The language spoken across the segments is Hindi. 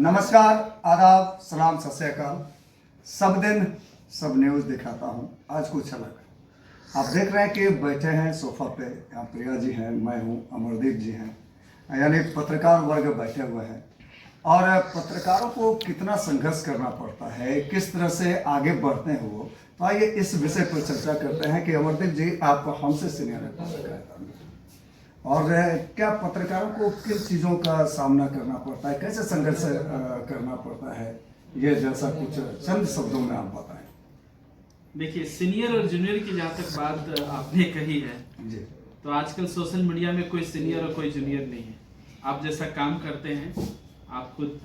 नमस्कार, आदाब, सलाम, सत श्री अकाल। सब दिन सब न्यूज़ दिखाता हूँ, आज कुछ अलग है। आप देख रहे हैं कि बैठे हैं सोफा पे, यहाँ प्रिया जी हैं, मैं हूँ, अमरदीप जी हैं, यानी पत्रकार वर्ग बैठे हुए हैं। और पत्रकारों को कितना संघर्ष करना पड़ता है, किस तरह से आगे बढ़ते हैं वो, तो आइए इस विषय पर चर्चा करते हैं कि अमरदीप जी, आप हमसे सीनियर हैं पत्रकारिता में, और क्या पत्रकारों को किन चीज़ों का सामना करना पड़ता है, कैसे संघर्ष करना पड़ता है, ये जैसा कुछ चंद शब्दों में आप बताएं। देखिए, सीनियर और जूनियर की जहाँ तक बात आपने कही है जी, तो आजकल सोशल मीडिया में कोई सीनियर और कोई जूनियर नहीं है। आप जैसा काम करते हैं आप खुद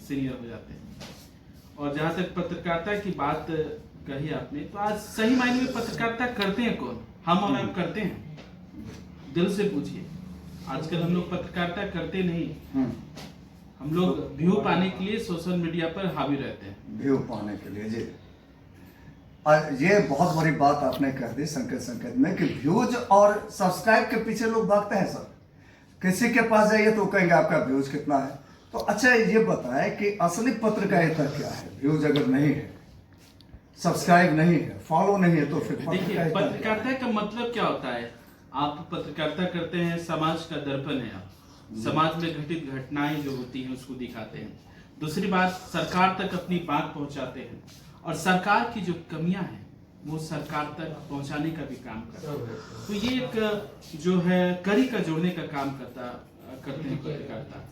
सीनियर हो जाते हैं। और जहाँ तक पत्रकारिता की बात कही आपने, तो आज सही मायने में पत्रकारिता करते हैं कौन? हम और आप करते हैं? दिल से पूछिए। आजकल हम लोग पत्रकारिता करते नहीं, हम लोग व्यू पाने के लिए सोशल मीडिया पर हावी रहते हैं। व्यू पाने के लिए, जी। ये बहुत बड़ी बात आपने कह दी संकेत में कि व्यूज और सब्सक्राइब के पीछे लोग भागते हैं सर। किसी के पास जाइए तो कहेंगे आपका व्यूज कितना है। तो अच्छा, ये बताएं कि असली पत्रकारिता क्या है? व्यूज अगर नहीं है, सब्सक्राइब नहीं है, फॉलो नहीं है, तो फिर देखिए, पत्रकारिता का मतलब क्या होता है? आप पत्रकारिता करते हैं, समाज का दर्पण है आप। समाज में घटित घटनाएं जो होती हैं उसको दिखाते हैं। दूसरी बात, सरकार तक अपनी बात पहुंचाते हैं, और सरकार की जो कमियां हैं वो सरकार तक पहुंचाने का भी काम करता है। तो ये एक जो है कड़ी का जोड़ने का काम करते हैं पत्रकारिता।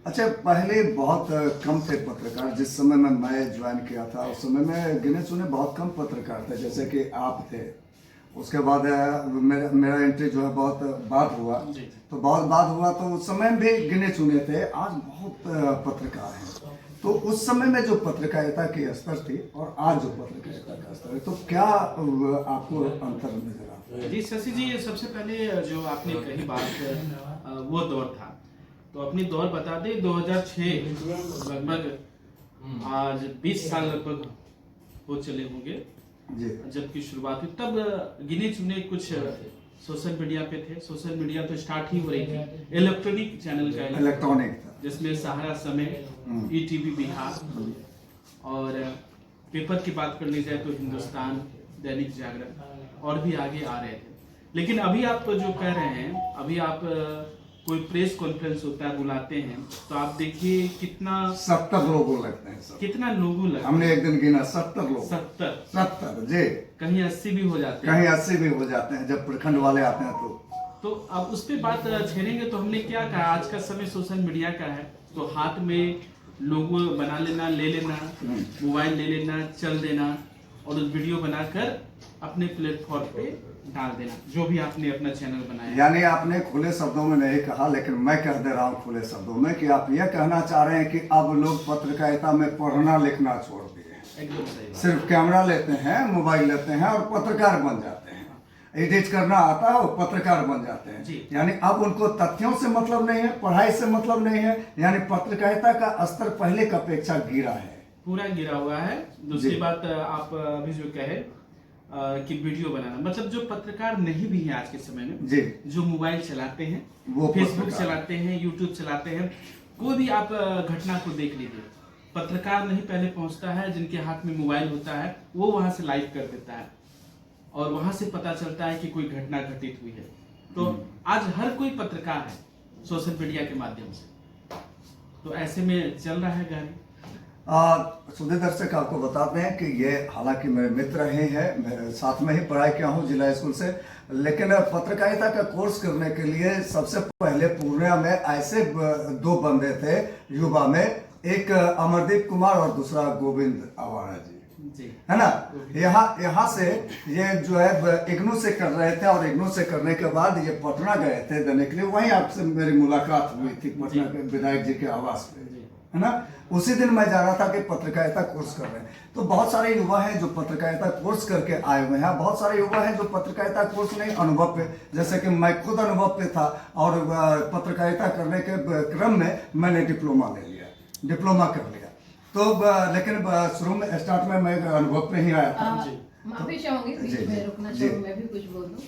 अच्छा, पहले बहुत कम थे पत्रकार। जिस समय में मैं ज्वाइन किया था उस समय में गिने चुने बहुत कम पत्रकार थे, जैसे कि आप थे। उसके बाद मेरा एंट्री जो है बहुत बाद हुआ, तो बहुत बाद हुआ, तो उस समय भी गिने चुने थे। आज बहुत पत्रकार हैं। तो उस समय में जो पत्रकारिता की स्तर थी और आज जो पत्रकारिता का स्तर है, तो क्या आपको अंतर नजर आता है? जी शशि जी, सबसे पहले जो आपने कही बात, वो दौर था, तो अपनी दौर बता दें। 2006 लगभग आज 20 साल लगभग हो चले होंगे जब की शुरुआत हुई। तब गिने चुने कुछ सोशल मीडिया पे थे। सोशल मीडिया तो स्टार्ट ही हो रही थी, इलेक्ट्रॉनिक चैनल का इलेक्ट्रॉनिक था, जिसमें सहारा समय, ईटीवी बिहार, और पेपर की बात कर ली जाए तो हिंदुस्तान, दैनिक जागरण, और भी आगे आ रहे थे। लेकिन अभी आप जो कह रहे हैं, अभी आप कोई प्रेस कॉन्फ्रेंस होता है, बुलाते हैं, तो आप देखिए कितना 70 लोगों लगते हैं सर। कितना लोगों लगते हैं। हमने एक दिन गिना 70 लोग। 70 जी, कहीं 80 भी हो जाते हैं, कहीं 80 भी हो जाते हैं जब प्रखंड वाले आते हैं तो अब उस पे बात छेड़ेंगे। तो हमने क्या कहा, आज का समय सोशल मीडिया का है, तो हाथ में लोगो बना लेना, ले लेना, मोबाइल ले लेना, चल देना, और उस वीडियो बनाकर अपने प्लेटफॉर्म पे डाल देना, जो भी आपने अपना चैनल बनाया। यानी आपने खुले शब्दों में नहीं कहा, लेकिन मैं कह दे रहा हूँ खुले शब्दों में कि आप यह कहना चाह रहे हैं कि अब लोग पत्रकारिता में पढ़ना लिखना छोड़ दिए हैं। एकदम सही। सिर्फ कैमरा लेते हैं, मोबाइल लेते हैं और पत्रकार बन जाते हैं। एडिट करना आता है और पत्रकार बन जाते हैं। यानी अब उनको तथ्यों से मतलब नहीं है, पढ़ाई से मतलब नहीं है। यानी पत्रकारिता का स्तर पहले की अपेक्षा गिरा है, पूरा गिरा हुआ है। दूसरी बात, आप अभी जो कहे कि वीडियो बनाना, मतलब जो पत्रकार नहीं भी है आज के समय में जी, जो मोबाइल चलाते हैं, वो फेसबुक चलाते हैं, यूट्यूब चलाते हैं, कोई भी आप घटना को देख लीजिए, पत्रकार नहीं पहले पहुंचता है। जिनके हाथ में मोबाइल होता है वो वहां से लाइव कर देता है, और वहां से पता चलता है कि कोई घटना घटित हुई है। तो आज हर कोई पत्रकार है सोशल मीडिया के माध्यम से, तो ऐसे में चल रहा है गाड़ी। सुधीर दर्शक, आपको बताते हैं कि ये हालांकि मेरे मित्र ही हैं, साथ में ही पढ़ाई किया हूँ जिला स्कूल से, लेकिन पत्रकारिता का कोर्स करने के लिए सबसे पहले पूर्णिया में ऐसे दो बंदे थे युवा में, एक अमरदीप कुमार और दूसरा गोविंद आवारा जी, है ना। यहाँ से ये जो है इग्नू से कर रहे थे, और इग्नू से करने के बाद ये पटना गए थे देने के लिए। वहीं आपसे मेरी मुलाकात हुई थी पटना के विधायक जी के आवास पे, है ना। उसी दिन मैं जा रहा था कि पत्रकारिता कोर्स कर रहे हैं। तो बहुत सारे युवा हैं जो पत्रकारिता कोर्स करके आए हुए हैं, बहुत सारे युवा हैं जो पत्रकारिता कोर्स नहीं, अनुभव पे, जैसे कि मैं खुद अनुभव पे था, और पत्रकारिता करने के क्रम में मैंने डिप्लोमा ले लिया, डिप्लोमा कर लिया। तो लेकिन शुरू में स्टार्ट में मैं अनुभव पे ही आया था। माफी चाहूंगी बीच में रुकना चाहूंगी, मैं भी कुछ बोल दूं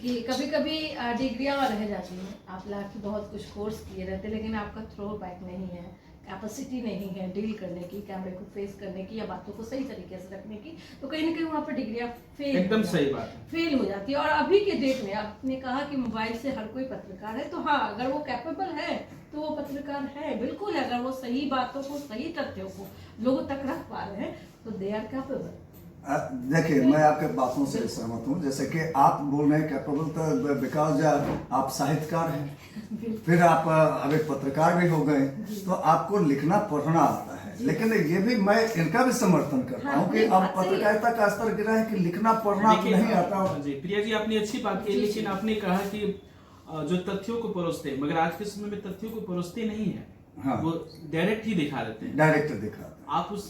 कि कभी कभी डिग्रियां रह जाती हैं। आप लाख की बहुत कुछ कोर्स किए रहते, लेकिन आपका थ्रो बैक नहीं है। कैपेसिटी नहीं है डील करने की, कैमरे को फेस करने की या बातों को सही तरीके से रखने की, तो कहीं ना कहीं वहाँ पर डिग्रियाँ फेल एकदम सही बात है, फेल हो जाती है। और अभी के डेट में आपने कहा कि मोबाइल से हर कोई पत्रकार है, तो हाँ, अगर वो कैपेबल है तो वो पत्रकार है, बिल्कुल है। अगर वो सही बातों को, सही तथ्यों को लोगों तक रख पा रहे हैं तो दे आर कैपेबल। देखिए, मैं आपके बातों से सहमत हूँ। जैसे कि आप बोल रहे हैं कैपेबल, तो बिकॉज आप साहित्यकार हैं, फिर आप अब एक पत्रकार भी हो गए, तो आपको लिखना पढ़ना आता है। लेकिन ये भी मैं इनका भी समर्थन करता हूँ कि अब पत्रकारिता का स्तर गिरा है कि लिखना पढ़ना नहीं आता। जी प्रिया जी, आपने अच्छी बात की, लेकिन आपने कहा कि जो तथ्यों को परोसते हैं, मगर आज के समय में तथ्यों को परोसते नहीं है। हाँ। वो डायरेक्ट ही दिखा देते हैं, डायरेक्ट दिखाते हैं। आप उस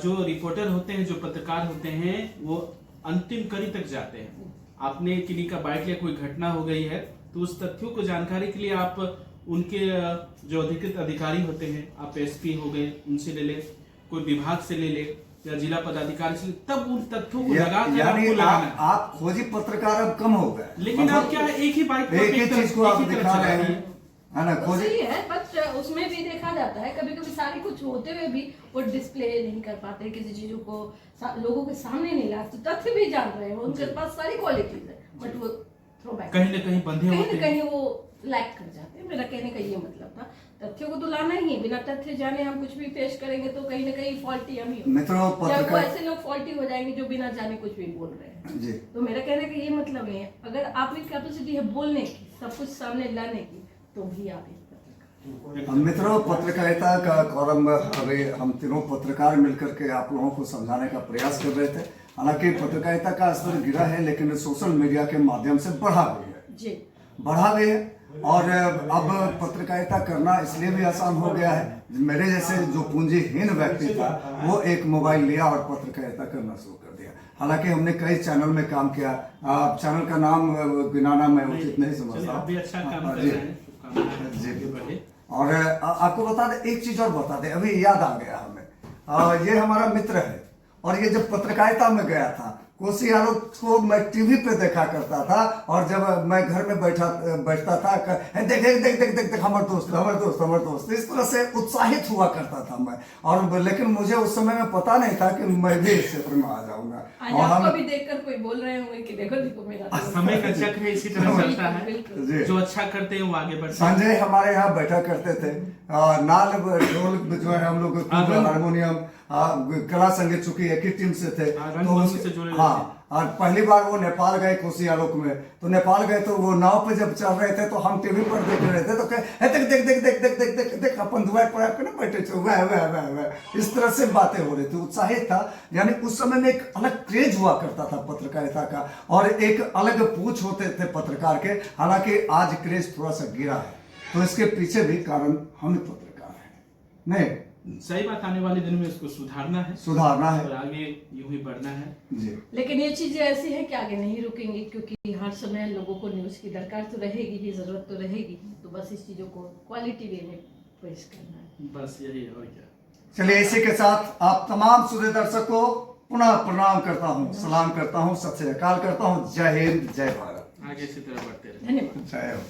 जो रिपोर्टर होते हैं, जो पत्रकार होते हैं, वो अंतिम कड़ी तक जाते हैं। आपने किन्हीं का बाइट या कोई घटना हो गई है, तो उस तथ्यों को जानकारी के लिए आप उनके जो अधिकृत अधिकारी होते हैं, आप एसपी हो गए, उनसे ले ले, कोई विभाग से ले ले या जिला पदाधिकारी से, तब उन तथ्यों को लगाकर आपको लगाना। आप खोजी पत्रकार अब कम हो गए, लेकिन आप क्या एक ही बाइट, एक ही चीज को आप दिखा रहे हैं, है ना? खोजी सही है, बट उसमें भी देखा जाता है कभी कभी सारे कुछ होते हुए भी वो डिस्प्ले नहीं कर पाते, किसी चीजों को लोगों के सामने नहीं लाते। तथ्य भी जान रहे हैं, उनके पास सारी क्वालिटीज है, बट वो थ्रो बैक कहीं ना कहीं बंधे होते हैं, कहीं वो लैक कर जाते हैं। मेरा कहने का ये मतलब था, तथ्यों को तो लाना ही है, बिना तथ्य जाने हम कुछ भी पेश करेंगे तो कहीं ना कहीं फॉल्टी हम ही हो। ऐसे लोग फॉल्टी हो जाएंगे जो बिना जाने कुछ भी बोल रहे हैं जी। तो मेरा कहने का ये मतलब है, अगर आपकी कैपेसिटी है बोलने की, सब कुछ सामने लाने की, तो भी आप मित्रों, पत्रकारिता का कॉलम अभी हम तीनों पत्रकार मिलकर के आप लोगों को समझाने का प्रयास कर रहे थे। हालांकि पत्रकारिता का स्तर गिरा है, लेकिन सोशल मीडिया के माध्यम से बढ़ा भी है जी, बढ़ा भी है। और अब पत्रकारिता करना इसलिए भी आसान हो गया है, मेरे जैसे जो पूंजीहीन व्यक्ति था वो एक मोबाइल लिया और पत्रकारिता करना शुरू कर दिया। हालांकि हमने कई चैनल में काम किया, चैनल का नाम गिनाना मैं उचित नहीं समझता। जी, और आपको बता दें एक चीज और बता दें, अभी याद आ गया हमें, ये हमारा मित्र है और ये जब पत्रकारिता में गया था, कोसी यादव को मैं टीवी पे देखा करता था, और जब मैं घर में बैठता था, देख देख देख देख देख देख हमारे दोस्त, इस तरह से उत्साहित हुआ करता था मैं। और लेकिन मुझे उस समय में पता नहीं था कि मैं भी इस क्षेत्र में आ जाऊंगा। और हम भी देखकर कोई बोल रहे होंगे कि देखो देखो मेरा समय का चक्र इसी तरह चलता है, जो अच्छा करते हैं वो आगे बढ़ते हैं। संजय हमारे यहाँ बैठा करते थे, नाल ढोल जो है हम लोग हारमोनियम कला संगीत, चूंकि एक ही टीम से थे, तो हाँ, और पहली बार वो नेपाल गए कोसी आलोक में, तो नेपाल गए तो वो नाव पे जब चल रहे थे तो हम टीवी पर देख रहे थे, तो देख देख देख देख देख देख देख देख अपन दुआर पर आकर ना बैठे थे, वह इस तरह से बातें हो रही थी, उत्साहित था। यानी उस समय में एक अलग क्रेज हुआ करता था पत्रकारिता का, और एक अलग पूछ होते थे पत्रकार के। हालांकि आज क्रेज थोड़ा सा गिरा है, तो इसके पीछे भी कारण हम पत्रकार हैं। नहीं, सही बात, आने वाले दिन में इसको सुधारना है और आगे यूं ही बढ़ना है जी। लेकिन ये चीजें ऐसी हैं कि आगे नहीं रुकेंगी, क्योंकि हर समय लोगों को न्यूज की दरकार तो रहेगी ही, जरूरत तो रहेगी, तो बस इस चीजों को क्वालिटी वे में पेश करना है, बस यही और क्या। चलिए, इसी के साथ आप तमाम सूर्य दर्शकों पुनः प्रणाम करता हूँ, सलाम करता हूँ, सत श्री अकाल करता हूँ। जय हिंद, जय भारत। आगे इसी तरह बढ़ते रहे। धन्यवाद। जय हो।